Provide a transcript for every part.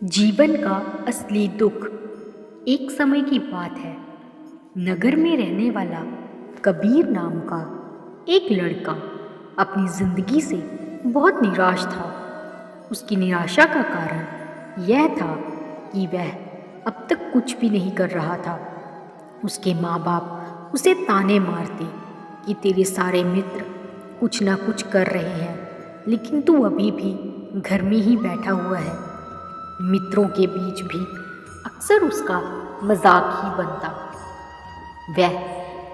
जीवन का असली दुख। एक समय की बात है। नगर में रहने वाला कबीर नाम का एक लड़का अपनी जिंदगी से बहुत निराश था। उसकी निराशा का कारण यह था कि वह अब तक कुछ भी नहीं कर रहा था। उसके माँ बाप उसे ताने मारते कि तेरे सारे मित्र कुछ ना कुछ कर रहे हैं, लेकिन तू अभी भी घर में ही बैठा हुआ है। मित्रों के बीच भी अक्सर उसका मजाक ही बनता। वह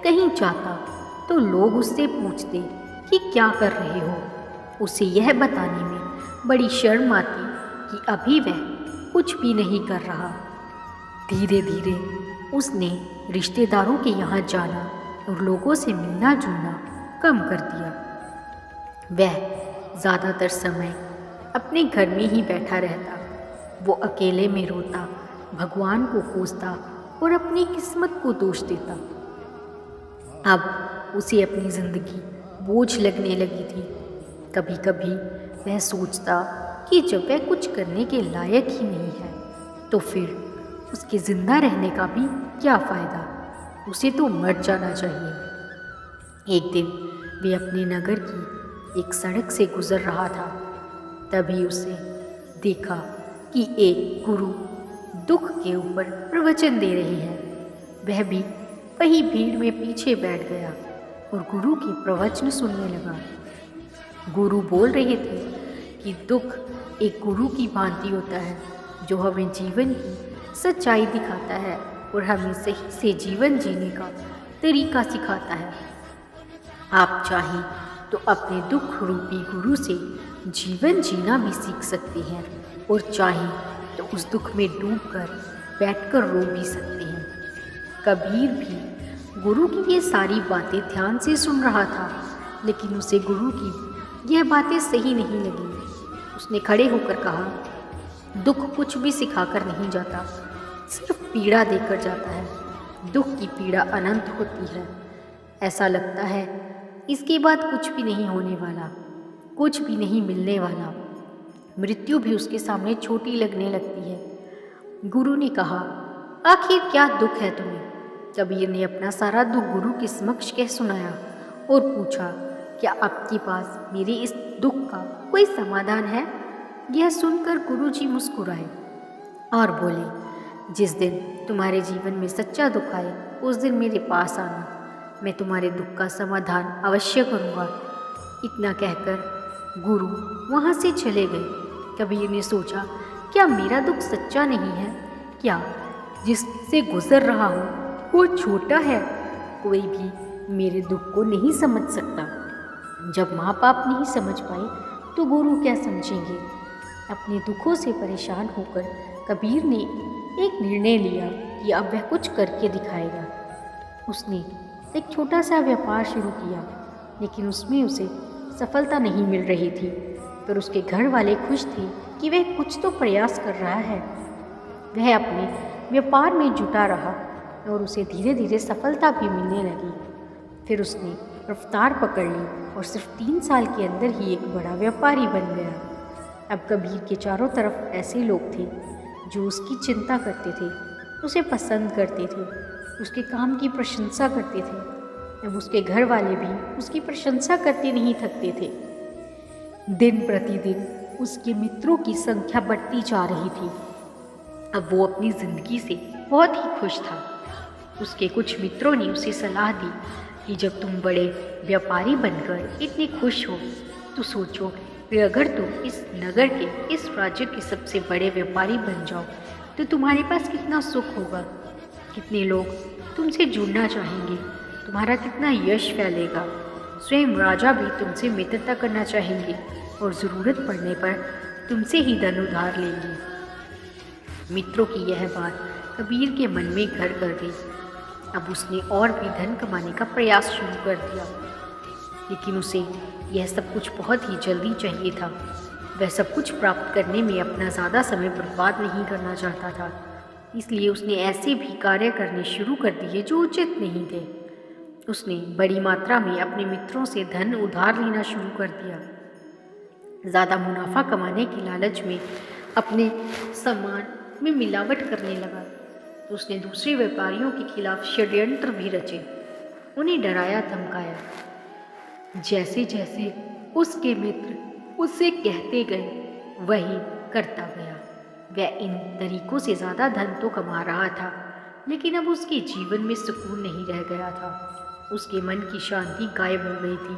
कहीं जाता तो लोग उससे पूछते कि क्या कर रहे हो। उसे यह बताने में बड़ी शर्म आती कि अभी वह कुछ भी नहीं कर रहा। धीरे धीरे उसने रिश्तेदारों के यहाँ जाना और लोगों से मिलना जुलना कम कर दिया। वह ज़्यादातर समय अपने घर में ही बैठा रहता। वो अकेले में रोता, भगवान को कोसता और अपनी किस्मत को दोष देता। अब उसे अपनी जिंदगी बोझ लगने लगी थी। कभी कभी वह सोचता कि जब वह कुछ करने के लायक ही नहीं है तो फिर उसके जिंदा रहने का भी क्या फ़ायदा। उसे तो मर जाना चाहिए। एक दिन वे अपने नगर की एक सड़क से गुजर रहा था। तभी उसे देखा कि एक गुरु दुख के ऊपर प्रवचन दे रहे हैं। वह भी वही भीड़ में पीछे बैठ गया और गुरु के प्रवचन सुनने लगा। गुरु बोल रहे थे कि दुख एक गुरु की भांति होता है, जो हमें जीवन की सच्चाई दिखाता है और हमें सही से जीवन जीने का तरीका सिखाता है। आप चाहें तो अपने दुख रूपी गुरु से जीवन जीना भी सीख सकते हैं और चाहें तो उस दुख में डूबकर बैठकर रो भी सकते हैं। कबीर भी गुरु की ये सारी बातें ध्यान से सुन रहा था, लेकिन उसे गुरु की यह बातें सही नहीं लगी। उसने खड़े होकर कहा, दुख कुछ भी सिखाकर नहीं जाता, सिर्फ पीड़ा देकर जाता है। दुख की पीड़ा अनंत होती है। ऐसा लगता है इसके बाद कुछ भी नहीं होने वाला, कुछ भी नहीं मिलने वाला। मृत्यु भी उसके सामने छोटी लगने लगती है। गुरु ने कहा, आखिर क्या दुख है तुम्हें? कबीर ने अपना सारा दुख गुरु के समक्ष कह सुनाया और पूछा, क्या आपके पास मेरे इस दुख का कोई समाधान है? यह सुनकर गुरु जी मुस्कुराए और बोले, जिस दिन तुम्हारे जीवन में सच्चा दुख आए उस दिन मेरे पास आना, मैं तुम्हारे दुख का समाधान अवश्य करूँगा। इतना कहकर गुरु वहाँ से चले गए। कबीर ने सोचा, क्या मेरा दुख सच्चा नहीं है? क्या जिससे गुजर रहा हूँ वो छोटा है? कोई भी मेरे दुख को नहीं समझ सकता। जब माँ बाप नहीं समझ पाए तो गुरु क्या समझेंगे? अपने दुखों से परेशान होकर कबीर ने एक निर्णय लिया कि अब वह कुछ करके दिखाएगा। उसने एक छोटा सा व्यापार शुरू किया, लेकिन उसमें उसे सफलता नहीं मिल रही थी। पर उसके घर वाले खुश थे कि वह कुछ तो प्रयास कर रहा है। वह अपने व्यापार में जुटा रहा और उसे धीरे धीरे सफलता भी मिलने लगी। फिर उसने रफ्तार पकड़ ली और सिर्फ 3 साल के अंदर ही एक बड़ा व्यापारी बन गया। अब कबीर के चारों तरफ ऐसे लोग थे जो उसकी चिंता करते थे, उसे पसंद करते थे, उसके काम की प्रशंसा करते थे। अब उसके घर वाले भी उसकी प्रशंसा करते नहीं थकते थे। दिन प्रतिदिन उसके मित्रों की संख्या बढ़ती जा रही थी। अब वो अपनी ज़िंदगी से बहुत ही खुश था। उसके कुछ मित्रों ने उसे सलाह दी कि जब तुम बड़े व्यापारी बनकर इतने खुश हो तो सोचो कि अगर तुम इस नगर के, इस राज्य के सबसे बड़े व्यापारी बन जाओ तो तुम्हारे पास कितना सुख होगा, कितने लोग तुमसे जुड़ना चाहेंगे, तुम्हारा कितना यश फैलेगा। स्वयं राजा भी तुमसे मित्रता करना चाहेंगे और ज़रूरत पड़ने पर तुमसे ही धन उधार लेंगे। मित्रों की यह बात कबीर के मन में घर कर गई। अब उसने और भी धन कमाने का प्रयास शुरू कर दिया, लेकिन उसे यह सब कुछ बहुत ही जल्दी चाहिए था। वह सब कुछ प्राप्त करने में अपना ज़्यादा समय बर्बाद नहीं करना चाहता था। इसलिए उसने ऐसे भी कार्य करने शुरू कर दिए जो उचित नहीं थे। उसने बड़ी मात्रा में अपने मित्रों से धन उधार लेना शुरू कर दिया। ज़्यादा मुनाफा कमाने के लालच में अपने सामान में मिलावट करने लगा तो उसने दूसरे व्यापारियों के खिलाफ षड्यंत्र भी रचे, उन्हें डराया धमकाया। जैसे जैसे उसके मित्र उससे कहते गए वही करता गया। वह इन तरीकों से ज़्यादा धन तो कमा रहा था, लेकिन अब उसके जीवन में सुकून नहीं रह गया था। उसके मन की शांति गायब हो गई थी।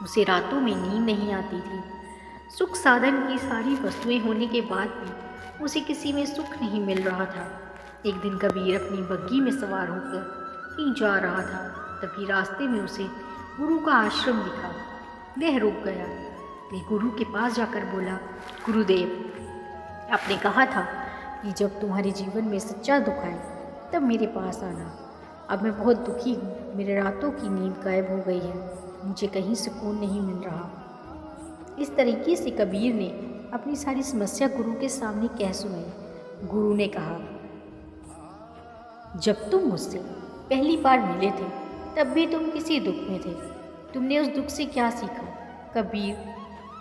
उसे रातों में नींद नहीं आती थी। सुख साधन की सारी वस्तुएं होने के बाद भी उसे किसी में सुख नहीं मिल रहा था। एक दिन कबीर अपनी बग्घी में सवार होकर कहीं जा रहा था। तभी रास्ते में उसे गुरु का आश्रम दिखा। वह रुक गया। वह गुरु के पास जाकर बोला, गुरुदेव, आपने कहा था कि जब तुम्हारे जीवन में सच्चा दुख आए तब मेरे पास आना। अब मैं बहुत दुखी हूँ। मेरे रातों की नींद गायब हो गई है। मुझे कहीं सुकून नहीं मिल रहा। इस तरीके से कबीर ने अपनी सारी समस्या गुरु के सामने कह सुनाई। गुरु ने कहा, जब तुम मुझसे पहली बार मिले थे तब भी तुम किसी दुख में थे। तुमने उस दुख से क्या सीखा? कबीर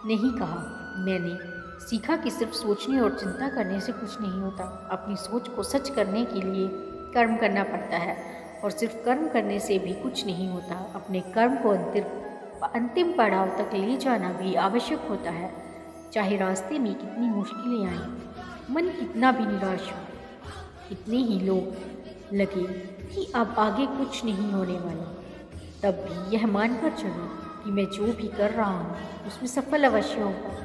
ने ही कहा, मैंने सीखा कि सिर्फ सोचने और चिंता करने से कुछ नहीं होता। अपनी सोच को सच करने के लिए कर्म करना पड़ता है और सिर्फ कर्म करने से भी कुछ नहीं होता। अपने कर्म को अंतिम पड़ाव तक ले जाना भी आवश्यक होता है। चाहे रास्ते में कितनी मुश्किलें आएं, मन कितना भी निराश हो, कितने ही लोग लगे कि अब आगे कुछ नहीं होने वाला, तब भी यह मानकर चलो कि मैं जो भी कर रहा हूँ उसमें सफल अवश्य होगा।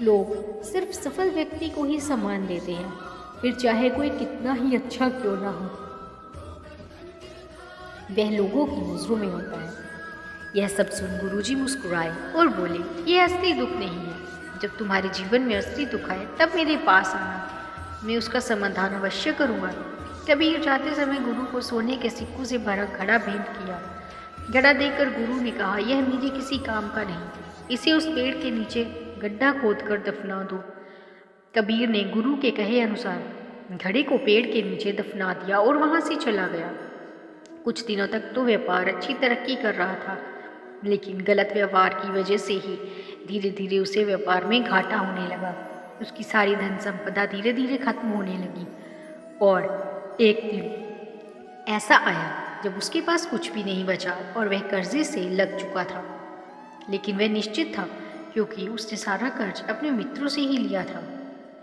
लोग सिर्फ सफल व्यक्ति को ही सम्मान देते हैं, फिर चाहे कोई कितना ही अच्छा क्यों ना हो, वह लोगों की नजरों में होता है। यह सब सुन गुरुजी मुस्कुराए और बोले, यह असली दुख नहीं है। जब तुम्हारे जीवन में असली दुख आए तब मेरे पास आना, मैं उसका समाधान अवश्य करूँगा। कबीर जाते समय गुरु को सोने के सिक्कों से भरा घड़ा भेंट किया। घड़ा देकर गुरु ने कहा, यह मेरे किसी काम का नहीं, इसे उस पेड़ के नीचे गड्ढा खोदकर दफना दो। कबीर ने गुरु के कहे अनुसार घड़े को पेड़ के नीचे दफना दिया और वहां से चला गया। कुछ दिनों तक तो व्यापार अच्छी तरक्की कर रहा था, लेकिन गलत व्यवहार की वजह से ही धीरे धीरे उसे व्यापार में घाटा होने लगा। उसकी सारी धन संपदा धीरे धीरे खत्म होने लगी और एक दिन ऐसा आया जब उसके पास कुछ भी नहीं बचा और वह कर्जे से लग चुका था। लेकिन वह निश्चित था क्योंकि उसने सारा कर्ज अपने मित्रों से ही लिया था।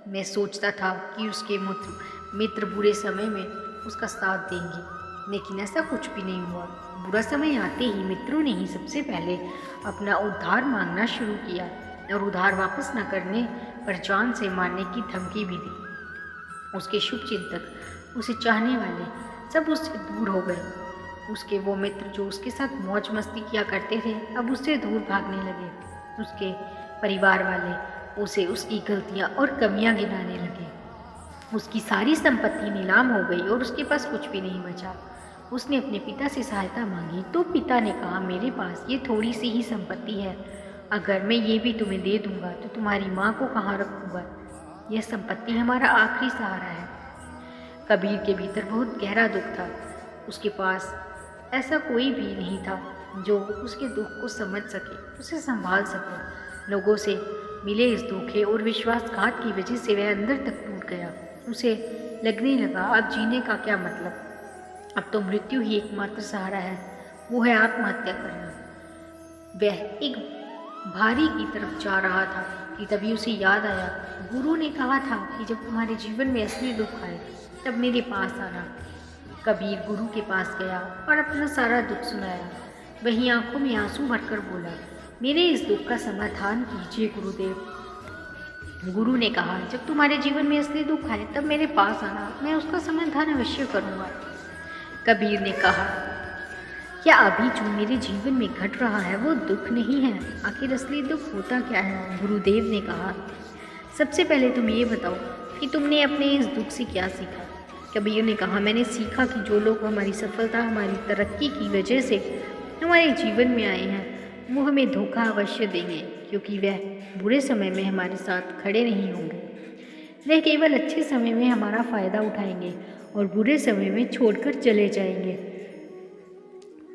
मैं सोचता था कि उसके मित्र बुरे समय में उसका साथ देंगे, लेकिन ऐसा कुछ भी नहीं हुआ। बुरा समय आते ही मित्रों ने ही सबसे पहले अपना उधार मांगना शुरू किया और उधार वापस न करने पर जान से मारने की धमकी भी दी। उसके शुभचिंतक, उसे चाहने वाले सब उससे दूर हो गए। उसके वो मित्र जो उसके साथ मौज मस्ती किया करते थे अब उससे दूर भागने लगे। उसके परिवार वाले उसे उसकी गलतियां और कमियां गिनाने लगे। उसकी सारी संपत्ति नीलाम हो गई और उसके पास कुछ भी नहीं बचा। उसने अपने पिता से सहायता मांगी तो पिता ने कहा, मेरे पास ये थोड़ी सी ही संपत्ति है, अगर मैं ये भी तुम्हें दे दूंगा तो तुम्हारी माँ को कहाँ रखूँगा? यह संपत्ति हमारा आखिरी सहारा है। कबीर के भीतर बहुत गहरा दुख था। उसके पास ऐसा कोई भी नहीं था जो उसके दुख को समझ सके, उसे संभाल सके। लोगों से मिले इस धोखे और विश्वासघात की वजह से वह अंदर तक टूट गया। उसे लगने लगा, अब जीने का क्या मतलब, अब तो मृत्यु ही एकमात्र सहारा है, वो है आत्महत्या करना। वह एक भारी की तरफ जा रहा था कि तभी उसे याद आया, गुरु ने कहा था कि जब तुम्हारे जीवन में असली दुख आए तब मेरे पास आना। कबीर गुरु के पास गया और अपना सारा दुख सुनाया। वहीं आंखों में आंसू भरकर बोला, मेरे इस दुख का समाधान कीजिए गुरुदेव। गुरु ने कहा, जब तुम्हारे जीवन में असली दुख आए तब मेरे पास आना, मैं उसका समाधान अवश्य करूँगा। कबीर ने कहा, क्या अभी जो मेरे जीवन में घट रहा है वो दुख नहीं है? आखिर असली दुख होता क्या है? गुरुदेव ने कहा, सबसे पहले तुम ये बताओ कि तुमने अपने इस दुख से क्या सीखा? कबीर ने कहा, मैंने सीखा कि जो लोग हमारी सफलता, हमारी तरक्की की वजह से हमारे जीवन में आए हैं वो हमें धोखा अवश्य देंगे, क्योंकि वह बुरे समय में हमारे साथ खड़े नहीं होंगे। वह केवल अच्छे समय में हमारा फ़ायदा उठाएंगे और बुरे समय में छोड़कर चले जाएंगे।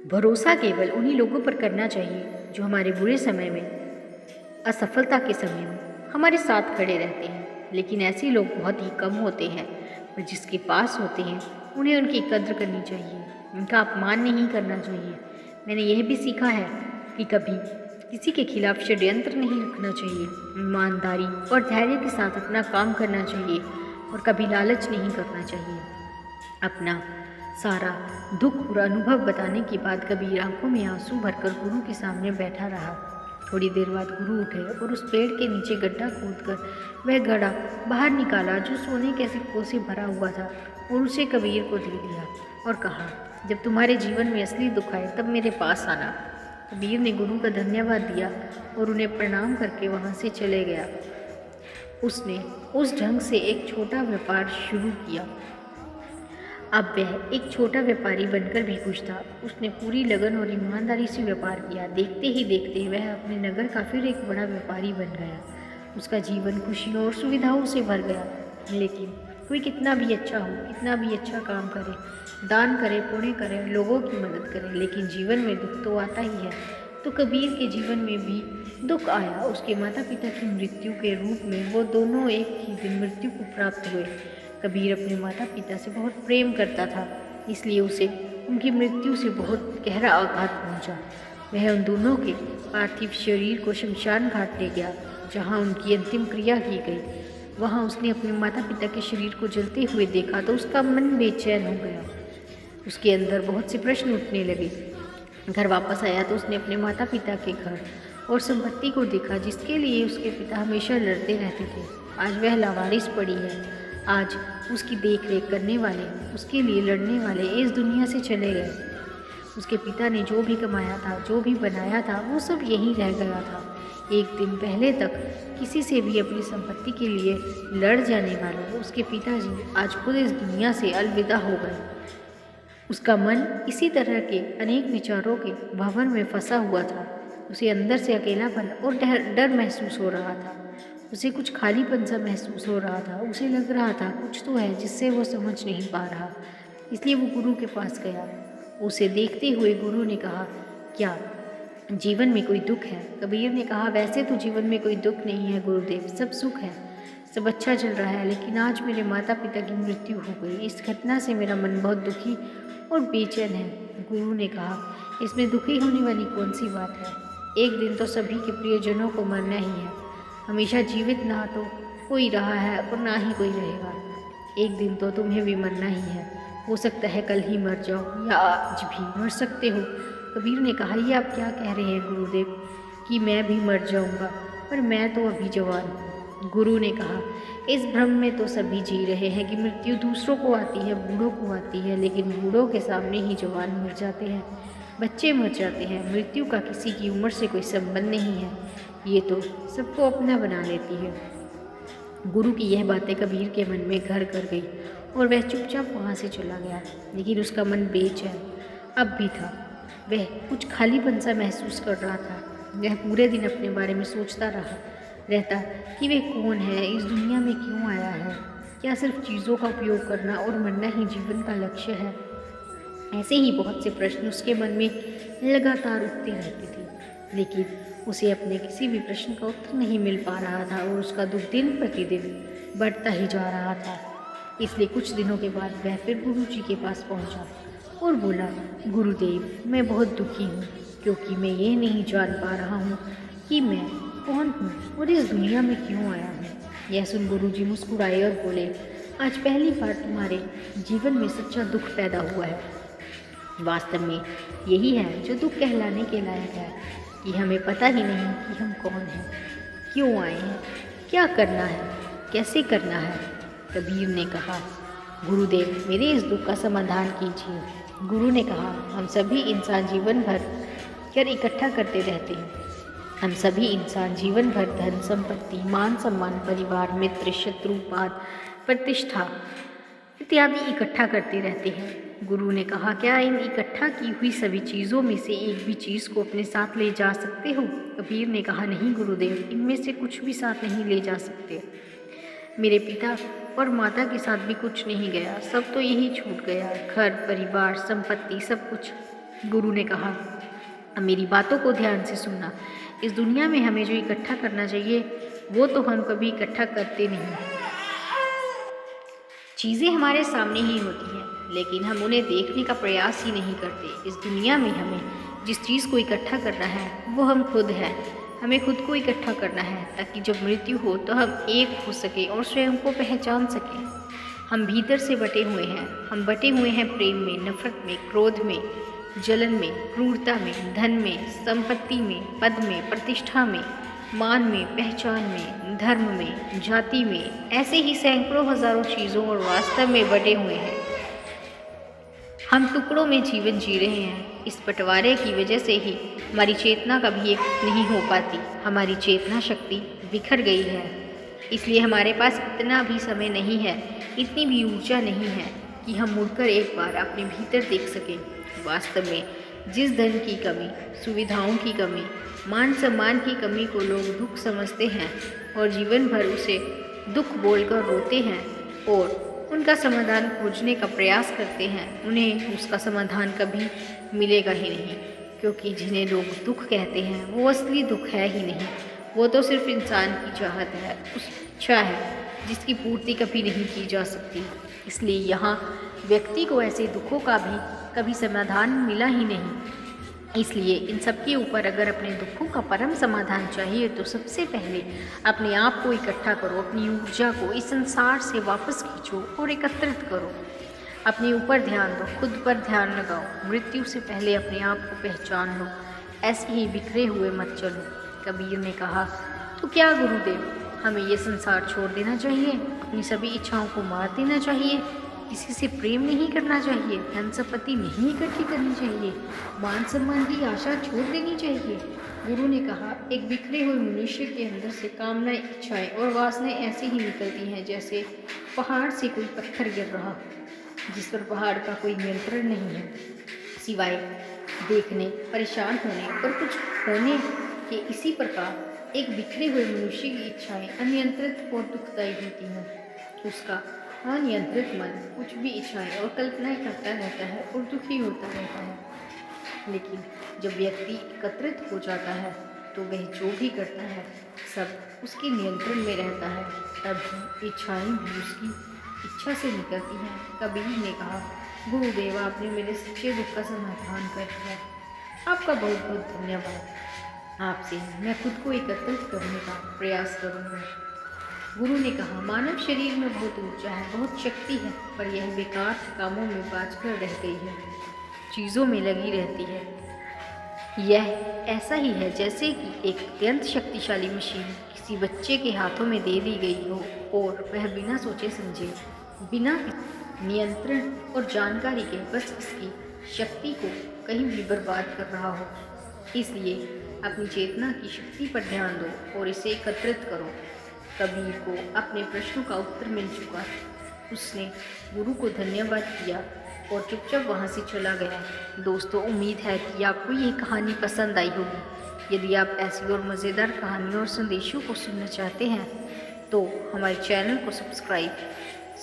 भरोसा केवल उन्हीं लोगों पर करना चाहिए जो हमारे बुरे समय में, असफलता के समय में हमारे साथ खड़े रहते हैं। लेकिन ऐसे लोग बहुत ही कम होते हैं, पर जिसके पास होते हैं उन्हें उनकी कद्र करनी चाहिए, उनका अपमान नहीं करना चाहिए। मैंने यह भी सीखा है कि कभी किसी के खिलाफ षड्यंत्र नहीं रखना चाहिए, ईमानदारी और धैर्य के साथ अपना काम करना चाहिए और कभी लालच नहीं करना चाहिए। अपना सारा दुख और अनुभव बताने के बाद कबीर आंखों में आंसू भरकर गुरु के सामने बैठा रहा। थोड़ी देर बाद गुरु उठे और उस पेड़ के नीचे गड्ढा खोदकर वह घड़ा बाहर निकाला जो सोने के सिक्कों से भरा हुआ था और उसे कबीर को दे दिया और कहा, जब तुम्हारे जीवन में असली दुख आए तब मेरे पास आना। कबीर ने गुरु का धन्यवाद दिया और उन्हें प्रणाम करके वहाँ से चले गया। उसने उस ढंग से एक छोटा व्यापार शुरू किया। अब वह एक छोटा व्यापारी बनकर भी खुश था। उसने पूरी लगन और ईमानदारी से व्यापार किया। देखते ही देखते वह अपने नगर का फिर एक बड़ा व्यापारी बन गया। उसका जीवन खुशियों और सुविधाओं से भर गया। लेकिन कोई कितना भी अच्छा हो, कितना भी अच्छा काम करे, दान करे, पुण्य करे, लोगों की मदद करे, लेकिन जीवन में दुख तो आता ही है। तो कबीर के जीवन में भी दुख आया। उसके माता पिता की मृत्यु के रूप में वो दोनों एक ही दिन मृत्यु को प्राप्त हुए। कबीर अपने माता पिता से बहुत प्रेम करता था, इसलिए उसे उनकी मृत्यु से बहुत गहरा आघात पहुंचा। वह उन दोनों के पार्थिव शरीर को शमशान घाट ले गया, जहां उनकी अंतिम क्रिया की गई। वहां उसने अपने माता पिता के शरीर को जलते हुए देखा तो उसका मन बेचैन हो गया। उसके अंदर बहुत से प्रश्न उठने लगे। घर वापस आया तो उसने अपने माता पिता के घर और संपत्ति को देखा, जिसके लिए उसके पिता हमेशा लड़ते रहते थे। आज वह लावारिस पड़ी है। आज उसकी देख रेख करने वाले, उसके लिए लड़ने वाले इस दुनिया से चले गए। उसके पिता ने जो भी कमाया था, जो भी बनाया था, वो सब यहीं रह गया था। एक दिन पहले तक किसी से भी अपनी संपत्ति के लिए लड़ जाने वाले उसके पिताजी आज खुद इस दुनिया से अलविदा हो गए। उसका मन इसी तरह के अनेक विचारों के भंवर में फंसा हुआ था। उसे अंदर से अकेलापन और डर महसूस हो रहा था। उसे कुछ खालीपन सा महसूस हो रहा था। उसे लग रहा था कुछ तो है जिससे वो समझ नहीं पा रहा। इसलिए वो गुरु के पास गया। उसे देखते हुए गुरु ने कहा, क्या जीवन में कोई दुख है? कबीर ने कहा, वैसे तो जीवन में कोई दुख नहीं है गुरुदेव, सब सुख है, सब अच्छा चल रहा है। लेकिन आज मेरे माता पिता की मृत्यु हो गई। इस घटना से मेरा मन बहुत दुखी और बेचैन है। गुरु ने कहा, इसमें दुखी होने वाली कौन सी बात है? एक दिन तो सभी के प्रियजनों को मरना ही है। हमेशा जीवित ना तो कोई रहा है और ना ही कोई रहेगा। एक दिन तो तुम्हें भी मरना ही है। हो सकता है कल ही मर जाओ या आज भी मर सकते हो। कबीर ने कहा, ये आप क्या कह रहे हैं गुरुदेव कि मैं भी मर जाऊंगा? पर मैं तो अभी जवान हूँ। गुरु ने कहा, इस भ्रम में तो सभी जी रहे हैं कि मृत्यु दूसरों को आती है, बूढ़ों को आती है, लेकिन बूढ़ों के सामने ही जवान मर जाते हैं, बच्चे मर जाते हैं। मृत्यु का किसी की उम्र से कोई संबंध नहीं है, ये तो सबको अपना बना लेती है। गुरु की यह बातें कबीर के मन में घर कर गई और वह चुपचाप वहाँ से चला गया। लेकिन उसका मन बेचैन अब भी था। वह कुछ खालीपन सा महसूस कर रहा था। वह पूरे दिन अपने बारे में सोचता रहता कि वह कौन है, इस दुनिया में क्यों आया है, क्या सिर्फ चीज़ों का उपयोग करना और मरना ही जीवन का लक्ष्य है? ऐसे ही बहुत से प्रश्न उसके मन में लगातार उठते रहते थे, लेकिन उसे अपने किसी भी प्रश्न का उत्तर नहीं मिल पा रहा था और उसका दुख दिन प्रतिदिन बढ़ता ही जा रहा था। इसलिए कुछ दिनों के बाद वह फिर गुरु जी के पास पहुंचा और बोला, गुरुदेव, मैं बहुत दुखी हूँ क्योंकि मैं ये नहीं जान पा रहा हूँ कि मैं कौन हूँ और इस दुनिया में क्यों आया हूँ। यह सुन गुरु जी मुस्कुराए और बोले, आज पहली बार तुम्हारे जीवन में सच्चा दुख पैदा हुआ है। वास्तव में यही है जो दुख कहलाने के लायक है कि हमें पता ही नहीं कि हम कौन हैं, क्यों आए हैं, क्या करना है, कैसे करना है। कबीर ने कहा, गुरुदेव, मेरे इस दुख का समाधान कीजिए। गुरु ने कहा, हम सभी इंसान जीवन भर कर इकट्ठा करते रहते हैं। हम सभी इंसान जीवन भर धन संपत्ति, मान सम्मान, परिवार, मित्र, शत्रु, पाद, प्रतिष्ठा इत्यादि इकट्ठा करते रहते हैं। गुरु ने कहा, क्या इन इकट्ठा की हुई सभी चीज़ों में से एक भी चीज़ को अपने साथ ले जा सकते हो? कबीर ने कहा, नहीं गुरुदेव, इनमें से कुछ भी साथ नहीं ले जा सकते। मेरे पिता और माता के साथ भी कुछ नहीं गया, सब तो यही छूट गया, घर, परिवार, संपत्ति, सब कुछ। गुरु ने कहा, अब मेरी बातों को ध्यान से सुनना। इस दुनिया में हमें जो इकट्ठा करना चाहिए वो तो हम कभी इकट्ठा करते नहीं। चीज़ें हमारे सामने ही होती हैं, लेकिन हम उन्हें देखने का प्रयास ही नहीं करते। इस दुनिया में हमें जिस चीज़ को इकट्ठा करना है वो हम खुद हैं। हमें खुद को इकट्ठा करना है ताकि जब मृत्यु हो तो हम एक हो सकें और स्वयं को पहचान सकें। हम भीतर से बटे हुए हैं। हम बटे हुए हैं प्रेम में, नफरत में, क्रोध में, जलन में, क्रूरता में, धन में, संपत्ति में, पद में, प्रतिष्ठा में, मान में, पहचान में, धर्म में, जाति में, ऐसे ही सैकड़ों हजारों चीज़ों और वास्तव में बटे हुए हैं। हम टुकड़ों में जीवन जी रहे हैं। इस बंटवारे की वजह से ही हमारी चेतना कभी एक नहीं हो पाती। हमारी चेतना शक्ति बिखर गई है। इसलिए हमारे पास इतना भी समय नहीं है, इतनी भी ऊर्जा नहीं है कि हम मुड़कर एक बार अपने भीतर देख सकें। वास्तव में जिस धन की कमी, सुविधाओं की कमी, मान सम्मान की कमी को लोग दुख समझते हैं और जीवन भर उसे दुख बोलकर रोते हैं और उनका समाधान खोजने का प्रयास करते हैं, उन्हें उसका समाधान कभी मिलेगा ही नहीं। क्योंकि जिन्हें लोग दुख कहते हैं वो असली दुख है ही नहीं, वो तो सिर्फ इंसान की चाहत है, उस इच्छा है जिसकी पूर्ति कभी नहीं की जा सकती। इसलिए यहाँ व्यक्ति को ऐसे दुखों का भी कभी समाधान मिला ही नहीं। इसलिए इन सब के ऊपर अगर अपने दुखों का परम समाधान चाहिए तो सबसे पहले अपने आप को इकट्ठा करो, अपनी ऊर्जा को इस संसार से वापस खींचो और एकत्रित करो। अपने ऊपर ध्यान दो, खुद पर ध्यान लगाओ। मृत्यु से पहले अपने आप को पहचान लो। ऐसे ही बिखरे हुए मत चलो। कबीर ने कहा, तो क्या गुरुदेव, हमें ये संसार छोड़ देना चाहिए, अपनी सभी इच्छाओं को मार देना चाहिए, किसी से प्रेम नहीं करना चाहिए, धन संपत्ति नहीं इकट्ठी करनी चाहिए, मान सम्मान की आशा छोड़ देनी चाहिए। गुरु ने कहा, एक बिखरे हुए मनुष्य के अंदर से कामनाएं, इच्छाएं और वासनाएं ऐसे ही निकलती हैं जैसे पहाड़ से कोई पत्थर गिर रहा, जिस पर पहाड़ का कोई नियंत्रण नहीं है, सिवाय देखने, परेशान होने और कुछ होने के। इसी प्रकार एक बिखरे हुए मनुष्य की इच्छाएं अनियंत्रित और दुखदायी होती हैं। उसका अनियंत्रित मन कुछ भी इच्छाएं और कल्पनाएं करता रहता है और दुखी होता रहता है। लेकिन जब व्यक्ति एकत्रित हो जाता है तो वह जो भी करता है सब उसके नियंत्रण में रहता है। तब इच्छाएं भी उसकी इच्छा से निकलती हैं। कबीर ने कहा, गुरुदेव, आपने मेरे सच्चे दुख का समाधान कर दिया। आपका बहुत बहुत धन्यवाद। आपसे मैं खुद को एकत्रित करने का प्रयास करूँगा। गुरु ने कहा, मानव शरीर में बहुत ऊर्जा है, बहुत शक्ति है, पर यह बेकार कामों में बाझकर रह गई है, चीज़ों में लगी रहती है। यह ऐसा ही है जैसे कि एक अत्यंत शक्तिशाली मशीन किसी बच्चे के हाथों में दे दी गई हो और वह बिना सोचे समझे, बिना नियंत्रण और जानकारी के बस इसकी शक्ति को कहीं भी बर्बाद कर रहा हो। इसलिए अपनी चेतना की शक्ति पर ध्यान दो और इसे एकत्रित करो। कबीर को अपने प्रश्नों का उत्तर मिल चुका। उसने गुरु को धन्यवाद किया और चुपचाप वहाँ से चला गया। दोस्तों, उम्मीद है कि आपको ये कहानी पसंद आई होगी। यदि आप ऐसी और मज़ेदार कहानियों और संदेशों को सुनना चाहते हैं तो हमारे चैनल को सब्सक्राइब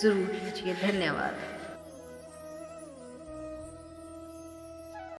ज़रूर कीजिए। धन्यवाद।